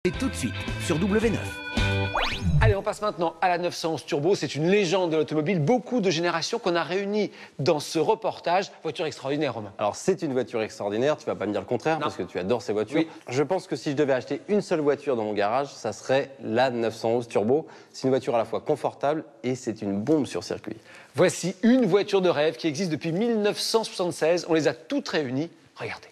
Et tout de suite sur W9. Allez, on passe maintenant à la 911 Turbo. C'est une légende de l'automobile. Beaucoup de générations qu'on a réunies dans ce reportage. Voiture extraordinaire, Romain. Alors, c'est une voiture extraordinaire. Tu vas pas me dire le contraire, Non. parce que tu adores ces voitures. Oui. Je pense que si je devais acheter une seule voiture dans mon garage, ça serait la 911 Turbo. C'est une voiture à la fois confortable et c'est une bombe sur circuit. Voici une voiture de rêve qui existe depuis 1976. On les a toutes réunies. Regardez.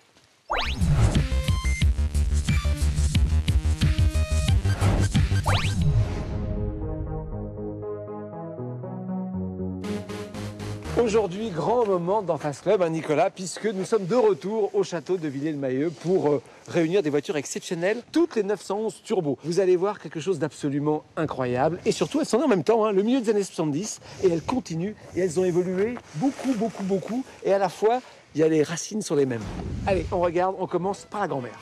Aujourd'hui, grand moment dans Fast Club, hein, Nicolas, puisque nous sommes de retour au château de Villers-le-Mahieu pour réunir des voitures exceptionnelles, toutes les 911 Turbo. Vous allez voir quelque chose d'absolument incroyable. Et surtout, elles sont nées en même temps, hein, le milieu des années 70, et elles continuent, et elles ont évolué beaucoup. Et à la fois, il y a les racines sont les mêmes. Allez, on regarde, on commence par la grand-mère.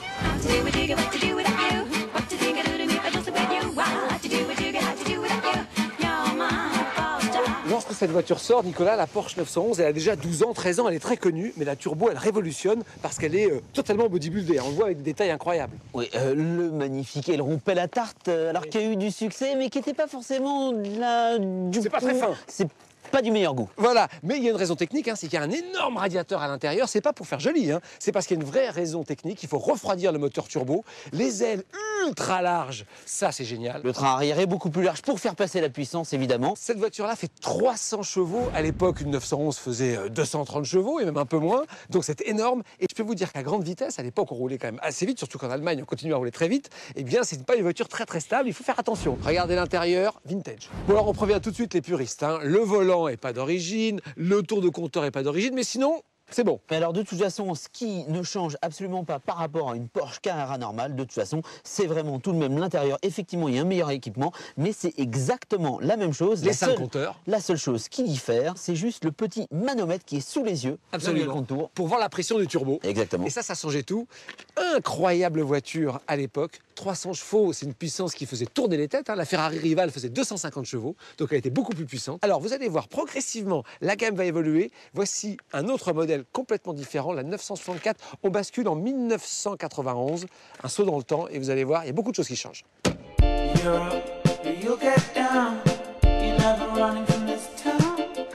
Lorsque cette voiture sort, Nicolas, la Porsche 911, elle a déjà 12 ans, 13 ans, elle est très connue, mais la Turbo, elle révolutionne parce qu'elle est totalement bodybuildée. On le voit avec des détails incroyables. Oui, le magnifique aileron pelle à tarte, alors qu'il y a eu du succès, mais qui n'était pas forcément du C'est pas très fin. C'est pas du meilleur goût. Voilà, mais il y a une raison technique, hein, c'est qu'il y a un énorme radiateur à l'intérieur. C'est pas pour faire joli, hein, c'est parce qu'il y a une vraie raison technique. Il faut refroidir le moteur turbo. Les ailes ultra larges, ça c'est génial. Le train arrière est beaucoup plus large pour faire passer la puissance, évidemment. Cette voiture-là fait 300 chevaux. À l'époque, une 911 faisait 230 chevaux et même un peu moins. Donc c'est énorme. Et je peux vous dire qu'à grande vitesse, à l'époque, on roulait quand même assez vite, surtout qu'en Allemagne, on continue à rouler très vite. Eh bien, c'est pas une voiture très stable. Il faut faire attention. Regardez l'intérieur, vintage. Bon, alors on prévient tout de suite les puristes, hein. Le volant est pas d'origine, le tour de compteur est pas d'origine, mais sinon, c'est bon. Mais alors, de toute façon, ce qui ne change absolument pas par rapport à une Porsche Carrera normale, de toute façon, c'est vraiment tout de même l'intérieur. Effectivement, il y a un meilleur équipement, mais c'est exactement la même chose. Les 5 compteurs. La seule chose qui diffère, c'est juste le petit manomètre qui est sous les yeux. Absolument. Dans le contour. Pour voir la pression du turbo. Exactement. Et ça changeait tout. Incroyable voiture à l'époque. 300 chevaux, c'est une puissance qui faisait tourner les têtes, hein. La Ferrari Rival faisait 250 chevaux, donc elle était beaucoup plus puissante. Alors vous allez voir, progressivement, la gamme va évoluer. Voici un autre modèle complètement différent, la 964. On bascule en 1991, un saut dans le temps, et vous allez voir, il y a beaucoup de choses qui changent.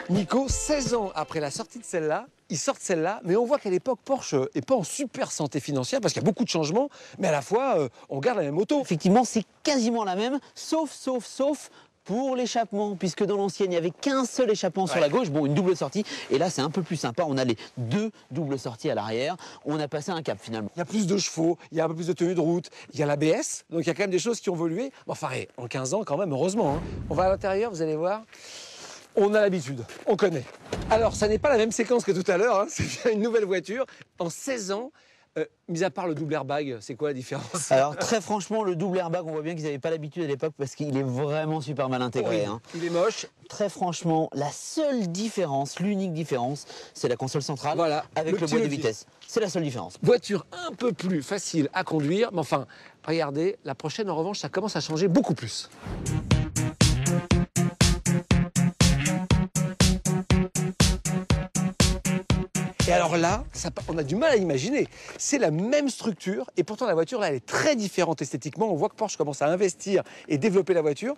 Nico, 16 ans après la sortie de celle-là, ils sortent celle-là, mais on voit qu'à l'époque, Porsche n'est pas en super santé financière parce qu'il y a beaucoup de changements, mais à la fois, on garde la même auto. Effectivement, c'est quasiment la même, sauf pour l'échappement, puisque dans l'ancienne, il n'y avait qu'un seul échappement sur la gauche, bon, une double sortie, et là, c'est un peu plus sympa, on a les deux doubles sorties à l'arrière, on a passé un cap finalement. Il y a plus de chevaux, il y a un peu plus de tenue de route, il y a l'ABS, donc il y a quand même des choses qui ont évolué. Enfin, en 15 ans quand même, heureusement, hein. On va à l'intérieur, vous allez voir. On a l'habitude, on connaît. Alors, ça n'est pas la même séquence que tout à l'heure, hein. C'est bien une nouvelle voiture. En 16 ans, mis à part le double airbag, c'est quoi la différence? Alors, très franchement, le double airbag, on voit bien qu'ils n'avaient pas l'habitude à l'époque parce qu'il est vraiment super mal intégré. Oui, il est moche. Très franchement, la seule différence, l'unique différence, c'est la console centrale Voilà, avec le petit boîte de levier. vitesse. C'est la seule différence. Voiture un peu plus facile à conduire, mais enfin, regardez, la prochaine, en revanche, ça commence à changer beaucoup plus. Et alors là, on a du mal à imaginer. C'est la même structure et pourtant la voiture là, elle est très différente esthétiquement. On voit que Porsche commence à investir et développer la voiture.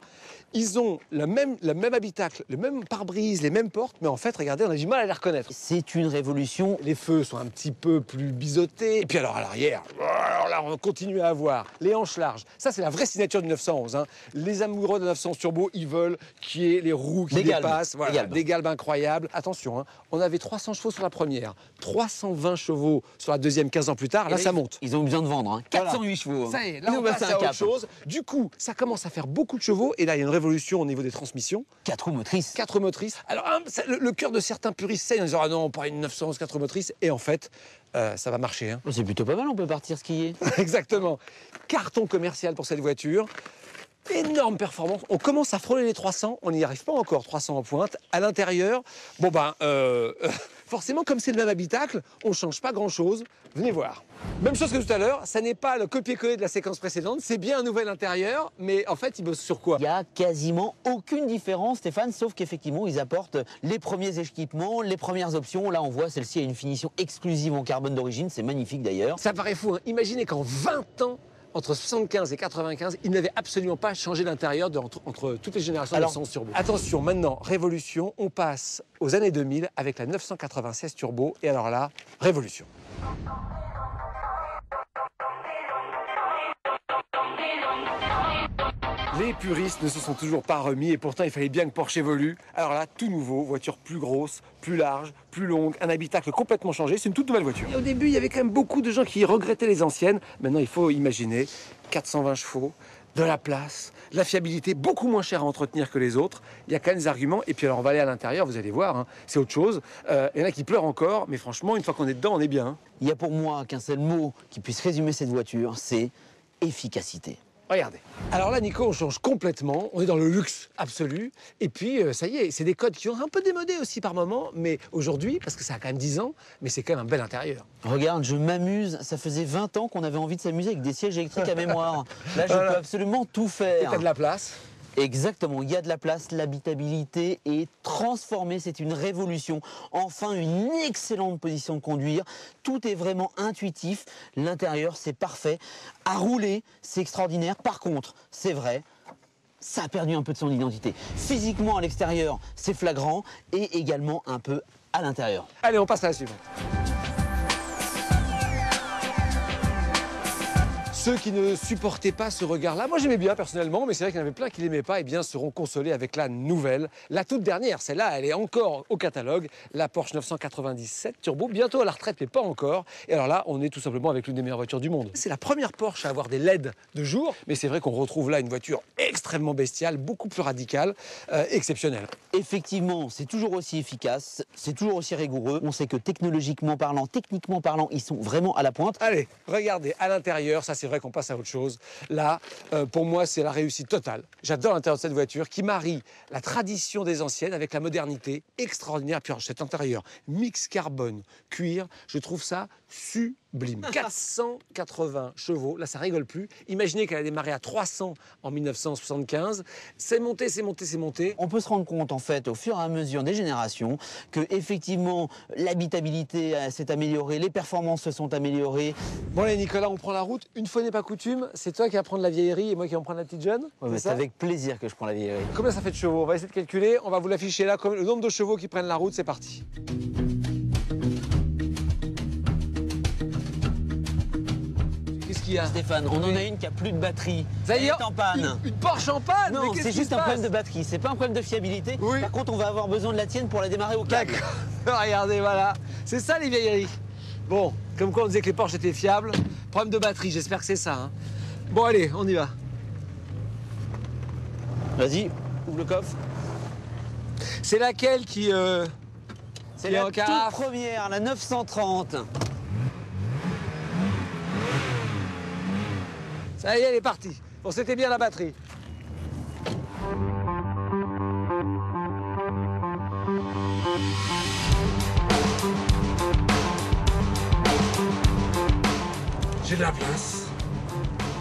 Ils ont le même habitacle, le même pare-brise, les mêmes portes, mais en fait, regardez, on a du mal à les reconnaître. C'est une révolution. Les feux sont un petit peu plus biseautés. Et puis alors à l'arrière, alors là, on continue à avoir les hanches larges. Ça, c'est la vraie signature du 911. Hein. Les amoureux de 911 Turbo, ils veulent qu'il y ait les roues qui dépassent. Voilà, des galbes incroyables. Attention, hein, on avait 300 chevaux sur la première, 320 chevaux sur la deuxième 15 ans plus tard. Là, ça monte. Ils ont besoin de vendre. Hein. 408 chevaux. Ça y est, là, on passe à autre chose. Du coup, ça commence à faire beaucoup de chevaux. Et là, il y a une révolution au niveau des transmissions. 4 roues motrices. 4 motrices. Alors, le cœur de certains puristes saigne en disant « Ah non, pas une 911 4 motrices ». Et en fait, ça va marcher. Hein. C'est plutôt pas mal, on peut partir skier. Exactement. Carton commercial pour cette voiture. Énorme performance. On commence à frôler les 300. On n'y arrive pas encore, 300 en pointe. À l'intérieur, bon ben, forcément, comme c'est le même habitacle, on ne change pas grand-chose. Venez voir. Même chose que tout à l'heure, ça n'est pas le copier-coller de la séquence précédente, c'est bien un nouvel intérieur, mais en fait, ils bossent sur quoi? Il n'y a quasiment aucune différence, Stéphane, sauf qu'effectivement, ils apportent les premiers équipements, les premières options. Là, on voit, celle-ci a une finition exclusive en carbone d'origine, c'est magnifique d'ailleurs. Ça paraît fou, hein. Imaginez qu'en 20 ans, entre 75 et 95, ils n'avaient absolument pas changé l'intérieur entre toutes les générations de 911 turbo. Attention, maintenant, révolution, on passe aux années 2000 avec la 996 turbo. Et alors là, révolution. Les puristes ne se sont toujours pas remis et pourtant il fallait bien que Porsche évolue. Alors là, tout nouveau, voiture plus grosse, plus large, plus longue, un habitacle complètement changé, c'est une toute nouvelle voiture. Et au début, il y avait quand même beaucoup de gens qui regrettaient les anciennes. Maintenant, il faut imaginer 420 chevaux, de la place, la fiabilité, beaucoup moins chère à entretenir que les autres. Il y a quand même des arguments. Et puis alors, on va aller à l'intérieur, vous allez voir, hein, c'est autre chose. Il y en a qui pleurent encore, mais franchement, une fois qu'on est dedans, on est bien. Il y a pour moi qu'un seul mot qui puisse résumer cette voiture, c'est efficacité. Regardez. Alors là, Nico, on change complètement. On est dans le luxe absolu. Et puis, ça y est, c'est des codes qui ont un peu démodé aussi par moment. Mais aujourd'hui, parce que ça a quand même 10 ans, mais c'est quand même un bel intérieur. Regarde, je m'amuse. Ça faisait 20 ans qu'on avait envie de s'amuser avec des sièges électriques à mémoire. Là, je peux absolument tout Et faire. t'as de la place. Exactement, il y a de la place, l'habitabilité est transformée, c'est une révolution. Enfin, une excellente position de conduire, tout est vraiment intuitif, l'intérieur c'est parfait. À rouler, c'est extraordinaire. Par contre, c'est vrai, ça a perdu un peu de son identité. Physiquement à l'extérieur, c'est flagrant et également un peu à l'intérieur. Allez, on passe à la suivante. Ceux qui ne supportaient pas ce regard-là, moi j'aimais bien personnellement, mais c'est vrai qu'il y en avait plein qui l'aimaient pas, et bien seront consolés avec la nouvelle, la toute dernière. Celle-là, elle est encore au catalogue, la Porsche 997 Turbo, bientôt à la retraite, mais pas encore. Et alors là, on est tout simplement avec l'une des meilleures voitures du monde. C'est la première Porsche à avoir des LED de jour, mais c'est vrai qu'on retrouve là une voiture extrêmement bestiale, beaucoup plus radicale, exceptionnelle. Effectivement, c'est toujours aussi efficace, c'est toujours aussi rigoureux. On sait que technologiquement parlant, techniquement parlant, ils sont vraiment à la pointe. Allez, regardez, à l'intérieur, ça c'est vrai qu'on passe à autre chose. Là, pour moi, c'est la réussite totale. J'adore l'intérieur de cette voiture qui marie la tradition des anciennes avec la modernité extraordinaire. Puis alors, cet intérieur, mix carbone, cuir, je trouve ça sublime. 480 chevaux, là ça rigole plus. Imaginez qu'elle a démarré à 300 en 1975. C'est monté, c'est monté, c'est monté. On peut se rendre compte en fait au fur et à mesure des générations que effectivement l'habitabilité s'est améliorée, les performances se sont améliorées. Bon allez Nicolas, on prend la route. Une fois n'est pas coutume, c'est toi qui vas prendre la vieillerie et moi qui vais en prendre la petite jeune. C'est avec plaisir que je prends la vieillerie. Combien ça fait de chevaux? On va essayer de calculer. On va vous l'afficher là, comme le nombre de chevaux qui prennent la route. C'est parti. Qu'est-ce qu'il y a? Stéphane, on en a une qui a plus de batterie. Ça y est, Elle est en panne. Une Porsche en panne? Non, c'est juste un problème de batterie, c'est pas un problème de fiabilité. Oui. Par contre, on va avoir besoin de la tienne pour la démarrer au câble. D'accord. Regardez, voilà. C'est ça les vieilleries. Bon, comme quoi on disait que les Porsche étaient fiables. Problème de batterie, j'espère que c'est ça. Hein. Bon allez, on y va. Vas-y, ouvre le coffre. C'est laquelle qui... C'est qui est la en toute carafe? première, la 930. Ça y est, elle est partie. Bon, c'était bien la batterie. J'ai de la place.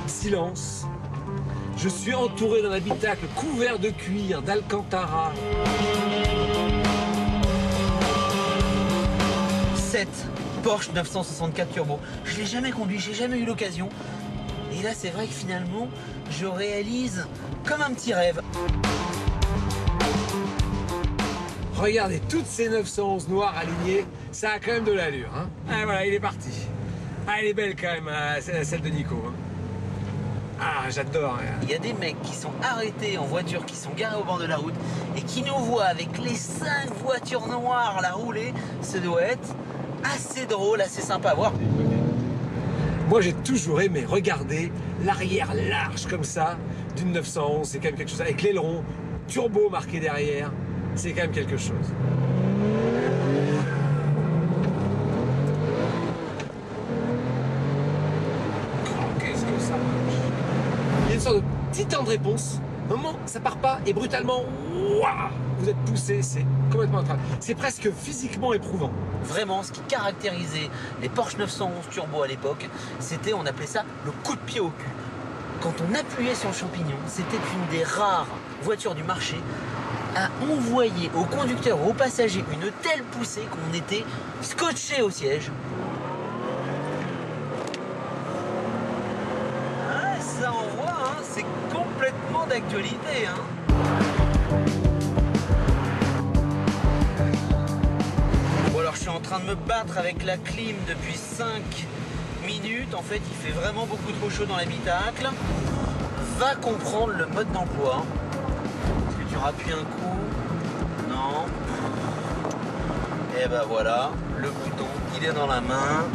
Silence. Je suis entouré d'un habitacle couvert de cuir, d'alcantara. Cette Porsche 964 Turbo. Je l'ai jamais conduit, j'ai jamais eu l'occasion. Et là, c'est vrai que finalement, je réalise comme un petit rêve. Regardez, toutes ces 911 noirs alignés, ça a quand même de l'allure. Hein. Ah voilà, il est parti. Ah, elle est belle quand même, celle de Nico. Hein. Ah, j'adore. Hein. Il y a des mecs qui sont arrêtés en voiture, qui sont garés au bord de la route et qui nous voient avec les 5 voitures noires à la rouler. Ça doit être assez drôle, assez sympa à voir. Moi, j'ai toujours aimé regarder l'arrière large comme ça d'une 911. C'est quand même quelque chose. Avec l'aileron turbo marqué derrière, c'est quand même quelque chose. Oh, qu'est-ce que ça marche. Il y a une sorte de petit temps de réponse. Au moment, ça part pas et brutalement, ouah, vous êtes poussé, c'est complètement incroyable. C'est presque physiquement éprouvant. Vraiment, ce qui caractérisait les Porsche 911 Turbo à l'époque, c'était, on appelait ça le coup de pied au cul. Quand on appuyait sur le champignon, c'était une des rares voitures du marché à envoyer au conducteur ou aux passagers une telle poussée qu'on était scotché au siège. c'est complètement d'actualité, hein. Bon, alors je suis en train de me battre avec la clim depuis 5 minutes. En fait, il fait vraiment beaucoup trop chaud dans l'habitacle. Va comprendre le mode d'emploi. Est-ce que tu rappuies un coup? Non. Et ben voilà, le bouton, il est dans la main.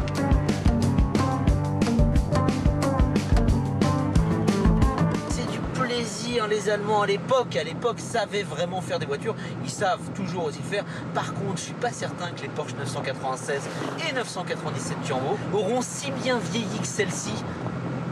C'est du plaisir, les Allemands à l'époque savaient vraiment faire des voitures. Ils savent toujours aussi le faire. Par contre, je suis pas certain que les Porsche 996 et 997 Turbo auront si bien vieilli que celle-ci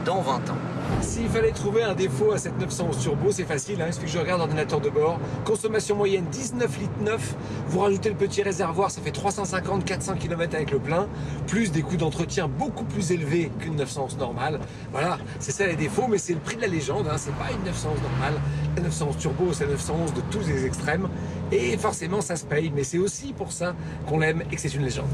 dans 20 ans. S'il fallait trouver un défaut à cette 911 Turbo, c'est facile, hein, il suffit que je regarde l'ordinateur de bord. Consommation moyenne 19 litres 9, vous rajoutez le petit réservoir, ça fait 350-400 km avec le plein, plus des coûts d'entretien beaucoup plus élevés qu'une 911 normale. Voilà, c'est ça les défauts, mais c'est le prix de la légende, hein, c'est pas une 911 normale. La 911 Turbo, c'est la 911 de tous les extrêmes, et forcément ça se paye, mais c'est aussi pour ça qu'on l'aime et que c'est une légende.